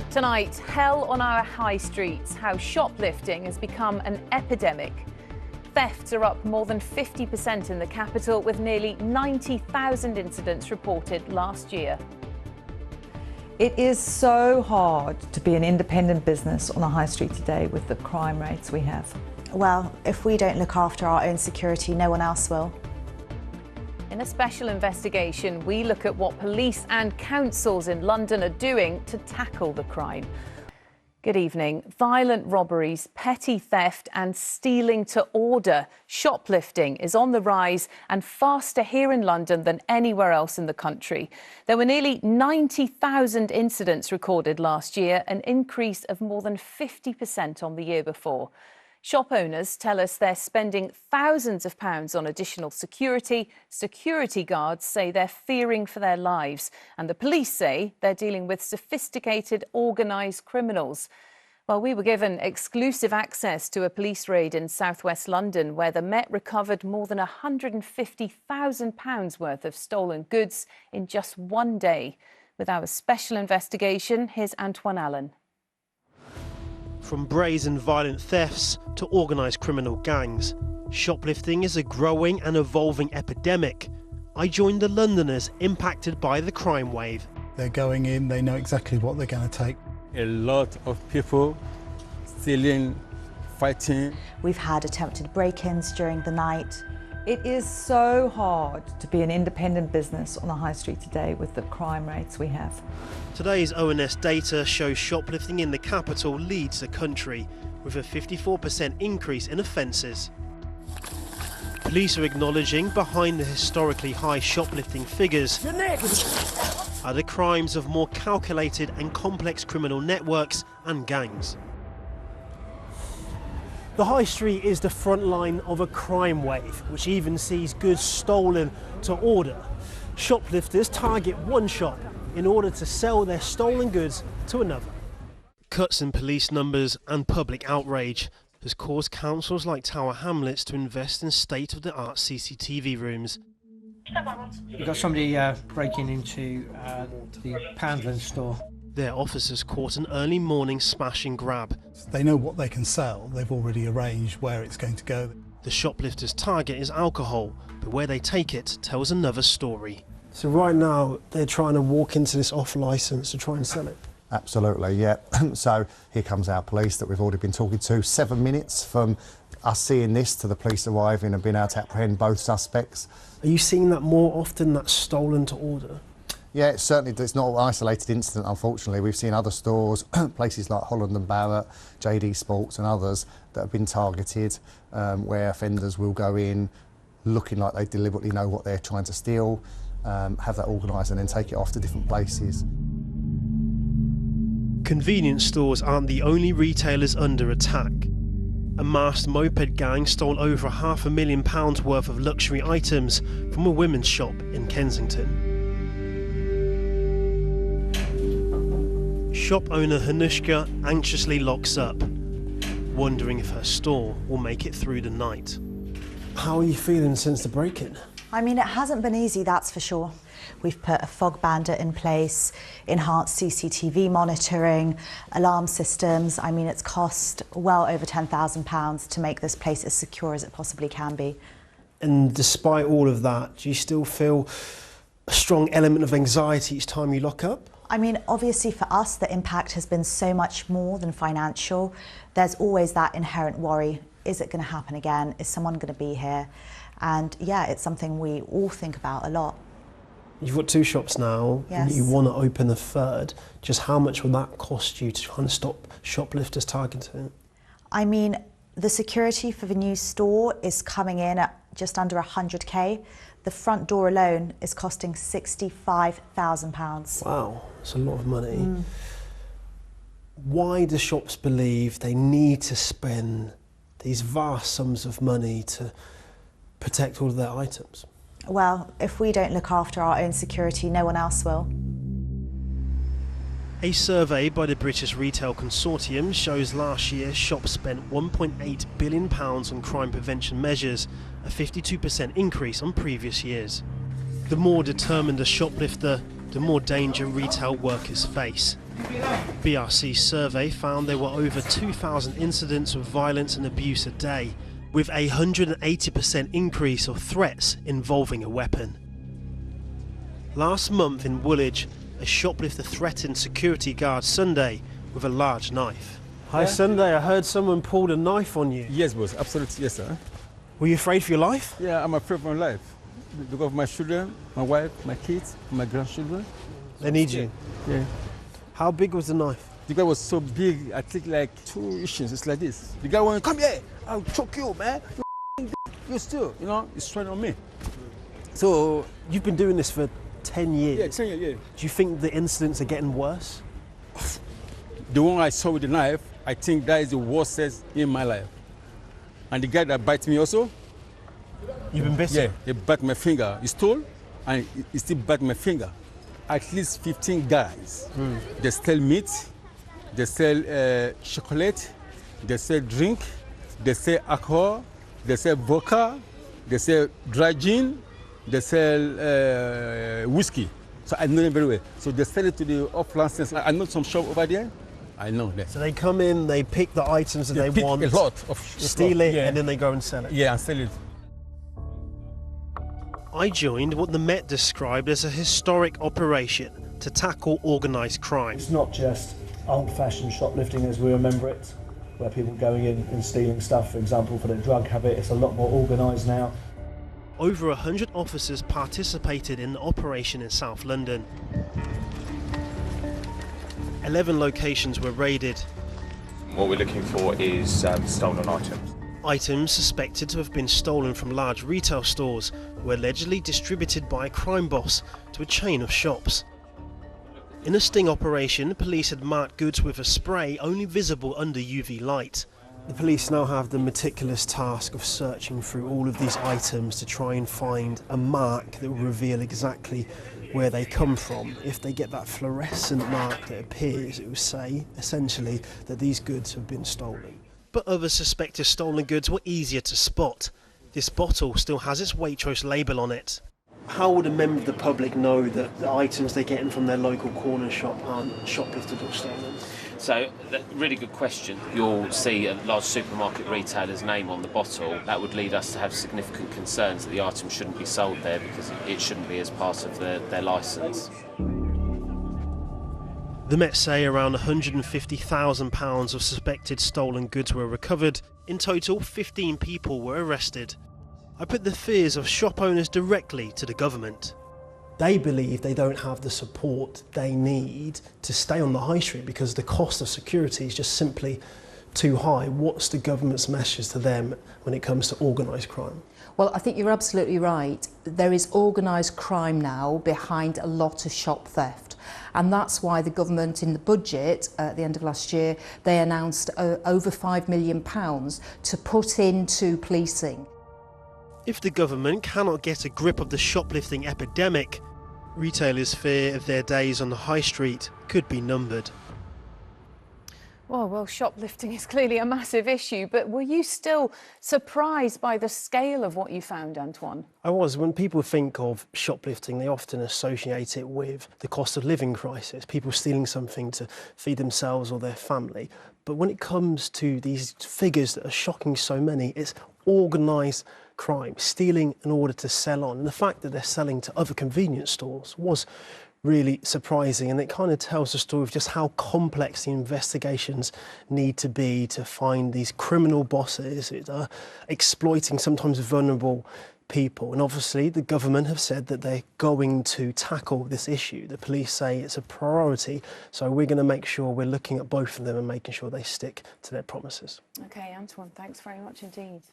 Tonight, hell on our high streets, how shoplifting has become an epidemic. Thefts are up more than 50% in the capital, with nearly 90,000 incidents reported last year. It is so hard to be an independent business on the high street today with the crime rates we have. Well, if we don't look after our own security, no one else will. In a special investigation, we look at what police and councils in London are doing to tackle the crime. Good evening. Violent robberies, petty theft and stealing to order. Shoplifting is on the rise and faster here in London than anywhere else in the country. There were nearly 90,000 incidents recorded last year, an increase of more than 50% on the year before. Shop owners tell us they're spending thousands of pounds on additional security. Security guards say they're fearing for their lives. And the police say they're dealing with sophisticated, organised criminals. Well, we were given exclusive access to a police raid in southwest London where the Met recovered more than £150,000 worth of stolen goods in just one day. With our special investigation, here's Antoine Allen. From brazen violent thefts to organised criminal gangs, shoplifting is a growing and evolving epidemic. I joined the Londoners impacted by the crime wave. They're going in, they know exactly what they're going to take. A lot of people stealing, fighting. We've had attempted break-ins during the night. It is so hard to be an independent business on the high street today with the crime rates we have. Today's ONS data shows shoplifting in the capital leads the country, with a 54% increase in offences. Police are acknowledging behind the historically high shoplifting figures are the crimes of more calculated and complex criminal networks and gangs. The high street is the front line of a crime wave, which even sees goods stolen to order. Shoplifters target one shop in order to sell their stolen goods to another. Cuts in police numbers and public outrage has caused councils like Tower Hamlets to invest in state-of-the-art CCTV rooms. We've got somebody breaking into the Poundland store. Their officers caught an early morning smash and grab. They know what they can sell, they've already arranged where it's going to go. The shoplifters' target is alcohol, but where they take it tells another story. So right now they're trying to walk into this off licence to try and sell it? Absolutely, yeah. So here comes our police that we've already been talking to. 7 minutes from us seeing this to the police arriving and being able to apprehend both suspects. Are you seeing that more often, that stolen to order? Yeah, it's not an isolated incident, unfortunately. We've seen other stores, places like Holland and Barrett, JD Sports and others that have been targeted, where offenders will go in looking like they deliberately know what they're trying to steal, have that organised and then take it off to different places. Convenience stores aren't the only retailers under attack. A masked moped gang stole over £500,000 worth of luxury items from a women's shop in Kensington. Shop owner Hanushka anxiously locks up, wondering if her store will make it through the night. How are you feeling since the break-in? I mean, it hasn't been easy, that's for sure. We've put a fog bandit in place, enhanced CCTV monitoring, alarm systems. I mean, it's cost well over £10,000 to make this place as secure as it possibly can be. And despite all of that, do you still feel a strong element of anxiety each time you lock up? I mean, obviously for us, the impact has been so much more than financial. There's always that inherent worry. Is it going to happen again? Is someone going to be here? And yeah, it's something we all think about a lot. You've got 2 shops now, yes. And you want to open a third. Just how much will that cost you to kind of stop shoplifters targeting it? I mean, the security for the new store is coming in at just under 100k. The front door alone is costing £65,000. Wow, that's a lot of money. Why do shops believe they need to spend these vast sums of money to protect all of their items? Well, if we don't look after our own security, no one else will. A survey by the British Retail Consortium shows last year shops spent £1.8 billion on crime prevention measures, a 52% increase on previous years. The more determined a shoplifter, the more danger retail workers face. BRC's survey found there were over 2,000 incidents of violence and abuse a day, with a 180% increase of threats involving a weapon. Last month in Woolwich, a shoplifter threatened security guard Sunday with a large knife. Hi, Sunday, I heard someone pulled a knife on you. Yes, boss, absolutely, yes, sir. Were you afraid for your life? Yeah, I'm afraid for my life. Because of my children, my wife, my kids, my grandchildren. They need you? Yeah. How big was the knife? The guy was so big, I think like 2 inches, it's like this. The guy went, come here, I'll choke you, man. You still, you know, he's trying on me. So... You've been doing this for 10 years. Yeah, 10 years, yeah. Do you think the incidents are getting worse? The one I saw with the knife, I think that is the worst in my life. And the guy that bites me also. You've been bitten? Yeah, he bit my finger. He stole and he still bit my finger. At least 15 guys. They sell meat, they sell chocolate, they sell drink, they sell alcohol, they sell vodka, they sell dry gin, they sell whiskey. So I know them very well. So they sell it to the off-license. I know some shop over there. I know that. So they come in, they pick the items that they pick want, a lot of steal it, and then they go and sell it. Yeah, and sell it. I joined what the Met described as a historic operation to tackle organised crime. It's not just old-fashioned shoplifting as we remember it, where people going in and stealing stuff, for example, for their drug habit. It's a lot more organised now. Over 100 officers participated in the operation in South London. 11 locations were raided. What we're looking for is stolen items. Items suspected to have been stolen from large retail stores were allegedly distributed by a crime boss to a chain of shops. In a sting operation, police had marked goods with a spray only visible under UV light. The police now have the meticulous task of searching through all of these items to try and find a mark that will reveal exactly where they come from. If they get that fluorescent mark that appears, it will say, essentially, that these goods have been stolen. But other suspected stolen goods were easier to spot. This bottle still has its Waitrose label on it. How would a member of the public know that the items they're getting from their local corner shop aren't shoplifted or stolen? So, really good question. You'll see a large supermarket retailer's name on the bottle. That would lead us to have significant concerns that the item shouldn't be sold there because it shouldn't be as part of their licence. The Met say around £150,000 of suspected stolen goods were recovered. In total, 15 people were arrested. I put the fears of shop owners directly to the government. They believe they don't have the support they need to stay on the high street because the cost of security is just simply too high. What's the government's message to them when it comes to organised crime? Well, I think you're absolutely right. There is organised crime now behind a lot of shop theft. And that's why the government in the budget at the end of last year, they announced over £5 million to put into policing. If the government cannot get a grip of the shoplifting epidemic, retailers fear their days on the high street could be numbered. Well, shoplifting is clearly a massive issue, but were you still surprised by the scale of what you found, Antoine? I was. When people think of shoplifting, they often associate it with the cost of living crisis, people stealing something to feed themselves or their family. But when it comes to these figures that are shocking so many, it's organised crime, stealing in order to sell on. And the fact that they're selling to other convenience stores was really surprising, and it kind of tells the story of just how complex the investigations need to be to find these criminal bosses that are exploiting sometimes vulnerable people. And obviously the government have said that they're going to tackle this issue. The police say it's a priority, so we're going to make sure we're looking at both of them and making sure they stick to their promises. OK, Antoine, thanks very much indeed.